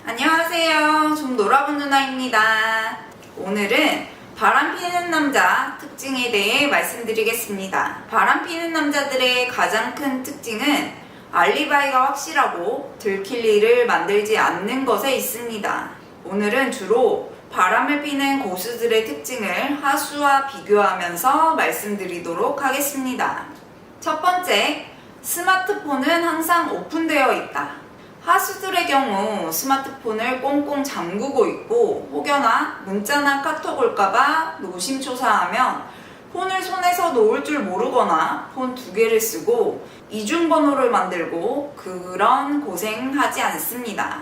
안녕하세요. 좀 놀아본 누나입니다. 오늘은 바람피는 남자 특징에 대해 말씀드리겠습니다. 바람피는 남자들의 가장 큰 특징은 알리바이가 확실하고 들킬 일을 만들지 않는 것에 있습니다. 오늘은 주로 바람을 피는 고수들의 특징을 하수와 비교하면서 말씀드리도록 하겠습니다. 첫 번째, 스마트폰은 항상 오픈되어 있다. 하수들의 경우 스마트폰을 꽁꽁 잠그고 있고 혹여나 문자나 카톡 올까봐 노심초사하면 폰을 손에서 놓을 줄 모르거나 폰 2개를 쓰고 이중번호를 만들고 그런 고생하지 않습니다.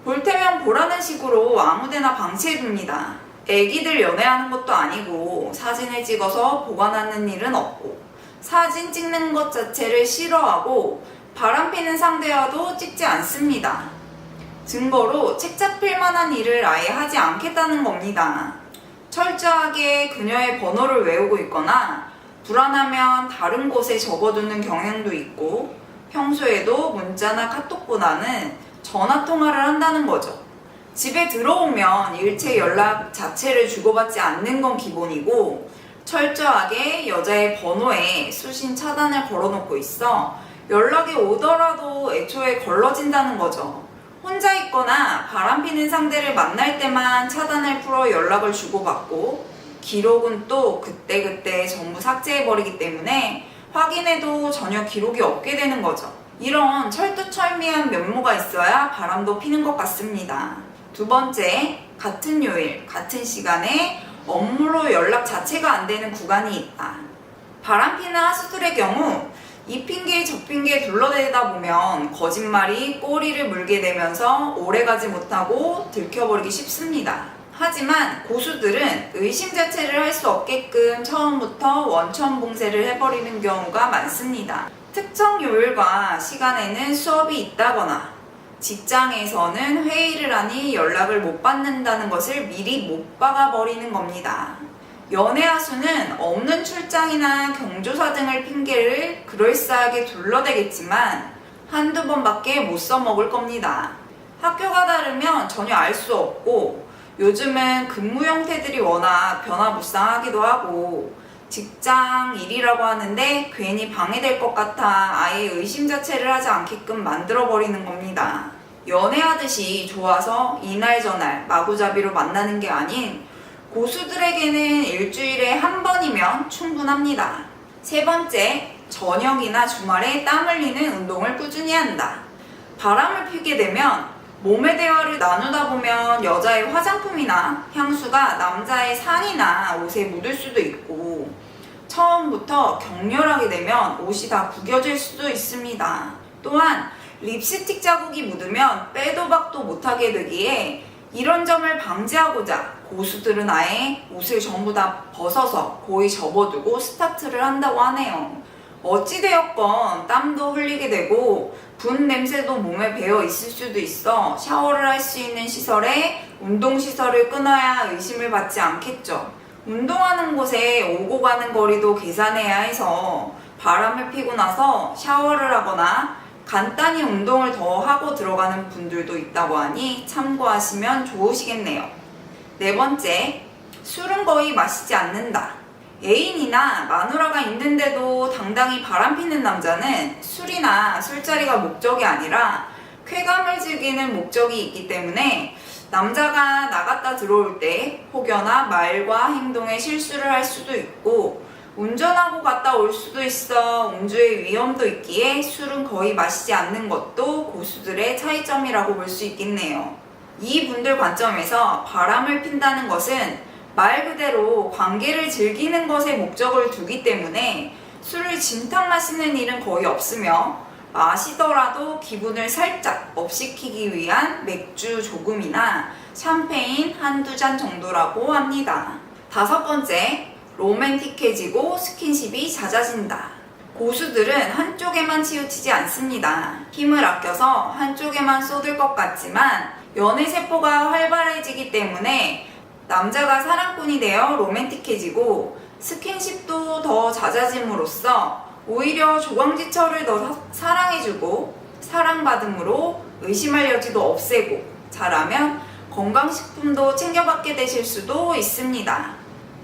볼 테면 보라는 식으로 아무데나 방치해둡니다. 애기들 연애하는 것도 아니고 사진을 찍어서 보관하는 일은 없고 사진 찍는 것 자체를 싫어하고 바람피는 상대와도 찍지 않습니다. 증거로 책 잡힐 만한 일을 아예 하지 않겠다는 겁니다. 철저하게 그녀의 번호를 외우고 있거나 불안하면 다른 곳에 적어두는 경향도 있고 평소에도 문자나 카톡보다는 전화통화를 한다는 거죠. 집에 들어오면 일체 연락 자체를 주고받지 않는 건 기본이고 철저하게 여자의 번호에 수신 차단을 걸어놓고 있어 연락이 오더라도 애초에 걸러진다는 거죠. 혼자 있거나 바람피는 상대를 만날 때만 차단을 풀어 연락을 주고받고 기록은 또 그때그때 전부 삭제해버리기 때문에 확인해도 전혀 기록이 없게 되는 거죠. 이런 철두철미한 면모가 있어야 바람도 피는 것 같습니다. 두 번째, 같은 요일, 같은 시간에 업무로 연락 자체가 안 되는 구간이 있다. 바람피는 하수들의 경우 이 핑계 저 핑계 둘러대다 보면 거짓말이 꼬리를 물게 되면서 오래가지 못하고 들켜버리기 쉽습니다. 하지만 고수들은 의심 자체를 할 수 없게끔 처음부터 원천봉쇄를 해버리는 경우가 많습니다. 특정 요일과 시간에는 수업이 있다거나 직장에서는 회의를 하니 연락을 못 받는다는 것을 미리 못 박아버리는 겁니다. 연애하수는 없는 출장이나 경조사 등을 핑계를 그럴싸하게 둘러대겠지만 한두 번밖에 못 써먹을 겁니다. 학교가 다르면 전혀 알 수 없고 요즘은 근무 형태들이 워낙 변화무쌍하기도 하고 직장 일이라고 하는데 괜히 방해될 것 같아 아예 의심 자체를 하지 않게끔 만들어버리는 겁니다. 연애하듯이 좋아서 이날 저날 마구잡이로 만나는 게 아닌 고수들에게는 일주일에 한 번이면 충분합니다. 세 번째, 저녁이나 주말에 땀 흘리는 운동을 꾸준히 한다. 바람을 피게 되면 몸의 대화를 나누다 보면 여자의 화장품이나 향수가 남자의 상의나 옷에 묻을 수도 있고 처음부터 격렬하게 되면 옷이 다 구겨질 수도 있습니다. 또한 립스틱 자국이 묻으면 빼도 박도 못하게 되기에 이런 점을 방지하고자 고수들은 아예 옷을 전부 다 벗어서 고이 접어두고 스타트를 한다고 하네요. 어찌되었건 땀도 흘리게 되고 분 냄새도 몸에 배어 있을 수도 있어 샤워를 할 수 있는 시설에 운동시설을 끊어야 의심을 받지 않겠죠. 운동하는 곳에 오고 가는 거리도 계산해야 해서 바람을 피고 나서 샤워를 하거나 간단히 운동을 더 하고 들어가는 분들도 있다고 하니 참고하시면 좋으시겠네요. 네 번째, 술은 거의 마시지 않는다. 애인이나 마누라가 있는데도 당당히 바람피는 남자는 술이나 술자리가 목적이 아니라 쾌감을 즐기는 목적이 있기 때문에 남자가 나갔다 들어올 때 혹여나 말과 행동에 실수를 할 수도 있고 운전하고 갔다 올 수도 있어 음주의 위험도 있기에 술은 거의 마시지 않는 것도 고수들의 차이점이라고 볼 수 있겠네요. 이분들 관점에서 바람을 핀다는 것은 말 그대로 관계를 즐기는 것에 목적을 두기 때문에 술을 진탕 마시는 일은 거의 없으며 마시더라도 기분을 살짝 업시키기 위한 맥주 조금이나 샴페인 한두 잔 정도라고 합니다. 다섯 번째, 로맨틱해지고 스킨십이 잦아진다. 고수들은 한쪽에만 치우치지 않습니다. 힘을 아껴서 한쪽에만 쏟을 것 같지만 연애세포가 활발해지기 때문에 남자가 사랑꾼이 되어 로맨틱해지고 스킨십도 더 잦아짐으로써 오히려 조광지철을 더 사랑해주고 사랑받음으로 의심할 여지도 없애고 잘하면 건강식품도 챙겨받게 되실 수도 있습니다.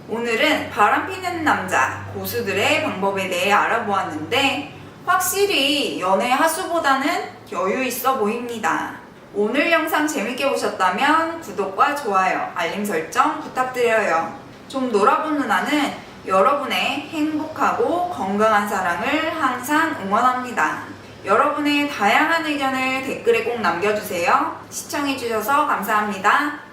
오늘은 바람피는 남자 고수들의 방법에 대해 알아보았는데 확실히 연애 하수보다는 여유 있어 보입니다. 오늘 영상 재밌게 보셨다면 구독과 좋아요, 알림 설정 부탁드려요. 좀 놀아본 누나는 여러분의 행복하고 건강한 사랑을 항상 응원합니다. 여러분의 다양한 의견을 댓글에 꼭 남겨주세요. 시청해주셔서 감사합니다.